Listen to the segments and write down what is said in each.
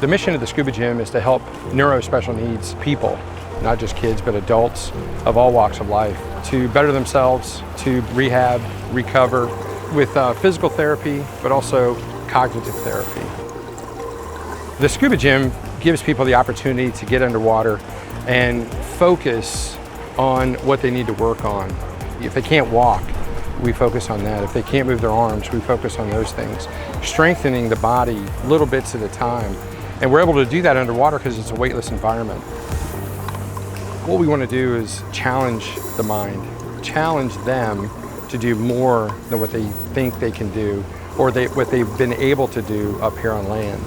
The mission of the Scuba Gym is to help neuro-special needs people, not just kids, but adults of all walks of life, to better themselves, to rehab, recover with physical therapy, but also cognitive therapy. The Scuba Gym gives people the opportunity to get underwater and focus on what they need to work on. If they can't walk, we focus on that. If they can't move their arms, we focus on those things. Strengthening the body little bits at a time. And we're able to do that underwater because it's a weightless environment. What we want to do is challenge the mind, challenge them to do more than what they think they can do or what they've been able to do up here on land.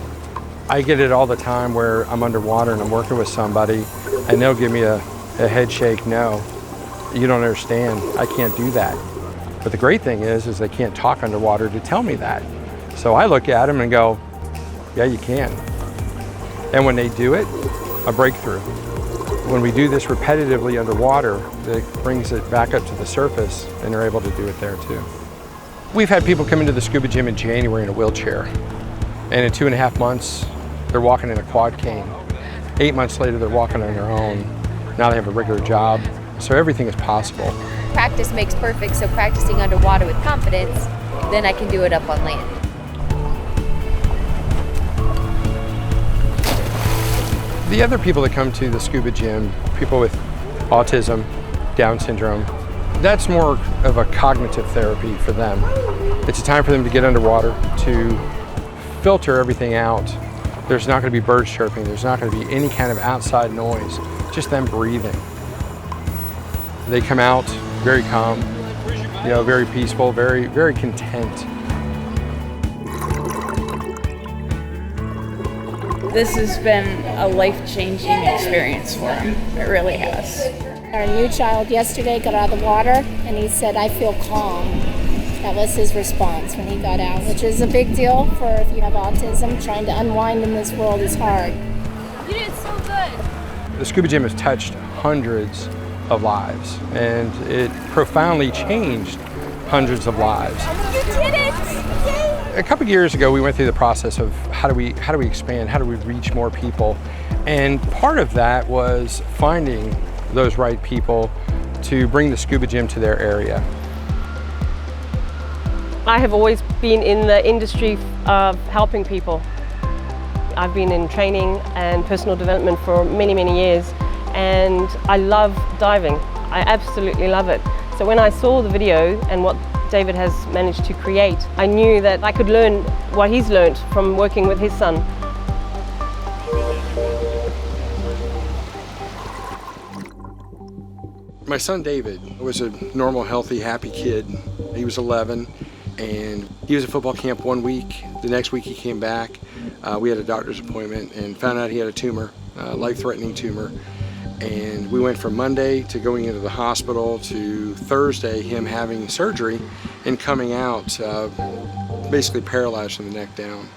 I get it all the time where I'm underwater and I'm working with somebody and they'll give me a head shake, no, you don't understand, I can't do that. But the great thing is they can't talk underwater to tell me that. So I look at them and go, yeah, you can. And when they do it, a breakthrough. When we do this repetitively underwater, it brings it back up to the surface and they're able to do it there too. We've had people come into the Scuba Gym in January in a wheelchair. And in 2.5 months, they're walking in a quad cane. 8 months later, they're walking on their own. Now they have a regular job. So everything is possible. Practice makes perfect, so practicing underwater with confidence, then I can do it up on land. The other people that come to the Scuba Gym, people with autism, Down syndrome, that's more of a cognitive therapy for them. It's a time for them to get underwater, to filter everything out. There's not going to be birds chirping, there's not going to be any kind of outside noise, just them breathing. They come out very calm, very peaceful, very, very content. This has been a life-changing experience for him. It really has. Our new child yesterday got out of the water and he said, I feel calm. That was his response when he got out, which is a big deal for if you have autism. Trying to unwind in this world is hard. You did so good. The Scuba Gym has touched hundreds of lives, and it profoundly changed hundreds of lives. You did it! A couple of years ago, we went through the process of how do we expand, how do we reach more people, and part of that was finding those right people to bring the Scuba Gym to their area. I have always been in the industry of helping people. I've been in training and personal development for many, many years, and I love diving. I absolutely love it. So when I saw the video and what David has managed to create, I knew that I could learn what he's learned from working with his son. My son David was a normal, healthy, happy kid. He was 11 and he was at football camp 1 week. The next week he came back. We had a doctor's appointment and found out he had a tumor, a life-threatening tumor. And we went from Monday to going into the hospital to Thursday, him having surgery and coming out basically paralyzed from the neck down.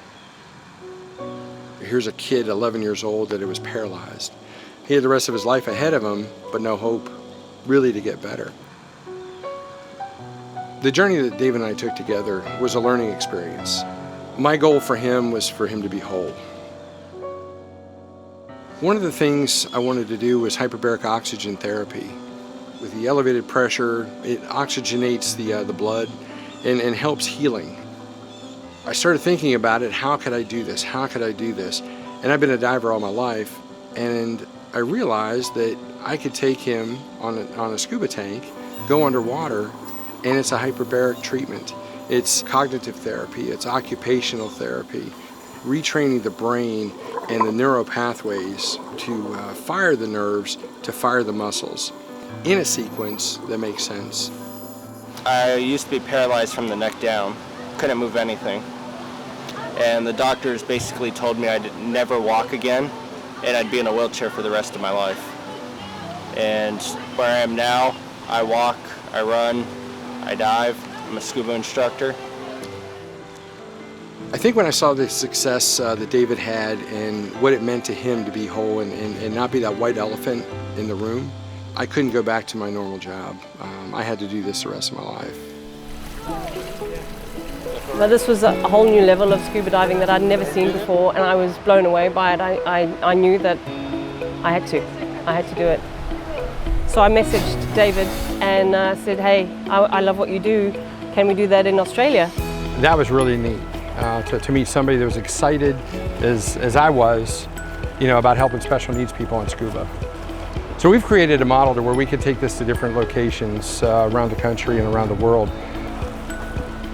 Here's a kid, 11 years old, that it was paralyzed. He had the rest of his life ahead of him, but no hope really to get better. The journey that Dave and I took together was a learning experience. My goal for him was for him to be whole. One of the things I wanted to do was hyperbaric oxygen therapy. With the elevated pressure, it oxygenates the blood and helps healing. I started thinking about it, how could I do this? How could I do this? And I've been a diver all my life, and I realized that I could take him on a scuba tank, go underwater, and it's a hyperbaric treatment. It's cognitive therapy, it's occupational therapy, retraining the brain and the neural pathways to fire the nerves, to fire the muscles in a sequence that makes sense. I used to be paralyzed from the neck down, couldn't move anything. And the doctors basically told me I'd never walk again and I'd be in a wheelchair for the rest of my life. And where I am now, I walk, I run, I dive, I'm a scuba instructor. I think when I saw the success that David had and what it meant to him to be whole and not be that white elephant in the room, I couldn't go back to my normal job. I had to do this the rest of my life. But this was a whole new level of scuba diving that I'd never seen before, and I was blown away by it. I knew that I had to do it. So I messaged David and said, hey, I love what you do. Can we do that in Australia? That was really neat, to meet somebody that was excited as I was, about helping special needs people on scuba. So we've created a model to where we can take this to different locations around the country and around the world.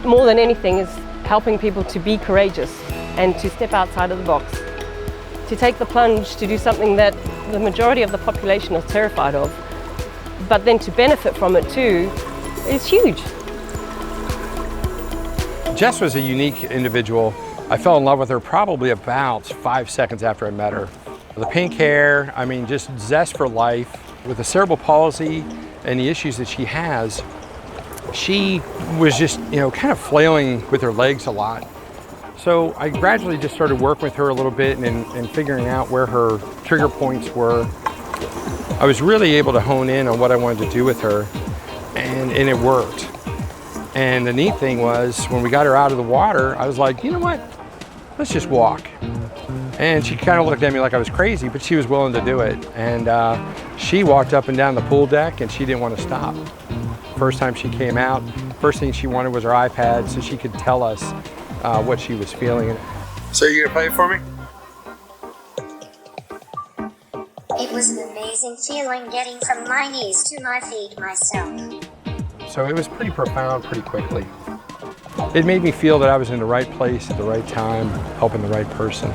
More than anything is helping people to be courageous and to step outside of the box, to take the plunge, to do something that the majority of the population is terrified of, but then to benefit from it too is huge. Jess was a unique individual. I fell in love with her probably about 5 seconds after I met her. The pink hair, just zest for life. With the cerebral palsy and the issues that she has, she was just, kind of flailing with her legs a lot. So I gradually just started working with her a little bit and figuring out where her trigger points were. I was really able to hone in on what I wanted to do with her, and it worked. And the neat thing was, when we got her out of the water, I was like, you know what? Let's just walk. And she kind of looked at me like I was crazy, but she was willing to do it. And she walked up and down the pool deck, and she didn't want to stop. First time she came out, first thing she wanted was her iPad so she could tell us what she was feeling. So you gonna play it for me? It was an amazing feeling getting from my knees to my feet myself. So it was pretty profound pretty quickly. It made me feel that I was in the right place at the right time, helping the right person.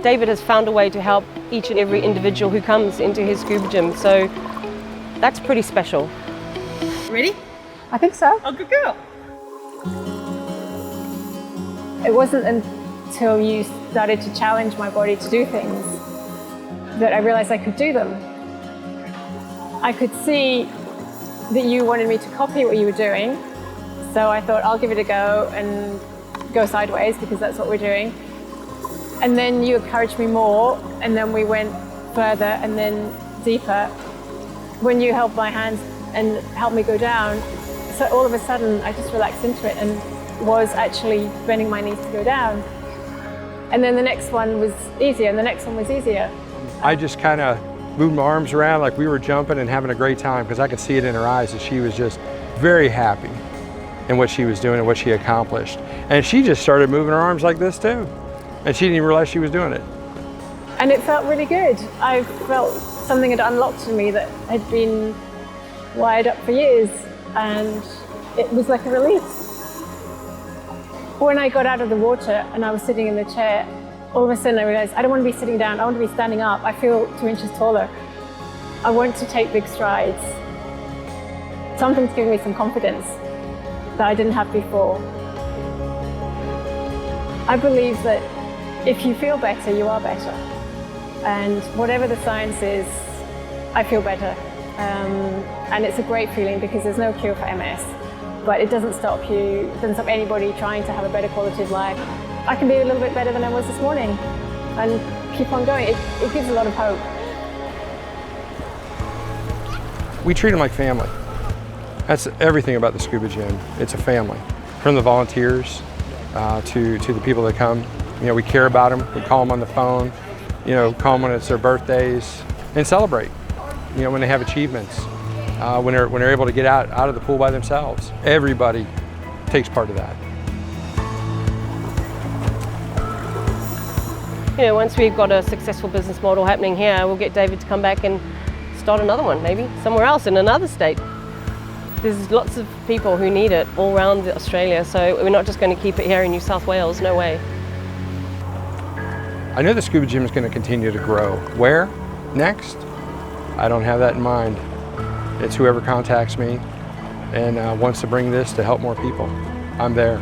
David has found a way to help each and every individual who comes into his scuba gym, so that's pretty special. Ready? I think so. Oh, good girl. It wasn't until you started to challenge my body to do things that I realized I could do them. I could see that you wanted me to copy what you were doing, so I thought I'll give it a go and go sideways because that's what we're doing. And then you encouraged me more, and then we went further and then deeper. When you held my hands and helped me go down, so all of a sudden I just relaxed into it and was actually bending my knees to go down. And then the next one was easier, and the next one was easier. I just kind of moved my arms around like we were jumping and having a great time, because I could see it in her eyes that she was just very happy in what she was doing and what she accomplished. And she just started moving her arms like this too. And she didn't even realize she was doing it. And it felt really good. I felt something had unlocked in me that had been wired up for years, and it was like a release. When I got out of the water and I was sitting in the chair, all of a sudden I realized I don't want to be sitting down, I want to be standing up. I feel 2 inches taller. I want to take big strides. Something's giving me some confidence that I didn't have before. I believe that if you feel better, you are better. And whatever the science is, I feel better. And it's a great feeling because there's no cure for MS, but it doesn't stop you, it doesn't stop anybody trying to have a better quality of life. I can be a little bit better than I was this morning and keep on going. It gives a lot of hope. We treat them like family. That's everything about the Scuba Gym. It's a family. From the volunteers to the people that come. We care about them. We call them on the phone, call them when it's their birthdays, and celebrate, when they have achievements, when they're able to get out of the pool by themselves. Everybody takes part of that. Once we've got a successful business model happening here, we'll get David to come back and start another one, maybe somewhere else in another state. There's lots of people who need it all around Australia, so we're not just going to keep it here in New South Wales, no way. I know the Scuba Gym is going to continue to grow. Where? Next? I don't have that in mind. It's whoever contacts me and wants to bring this to help more people. I'm there.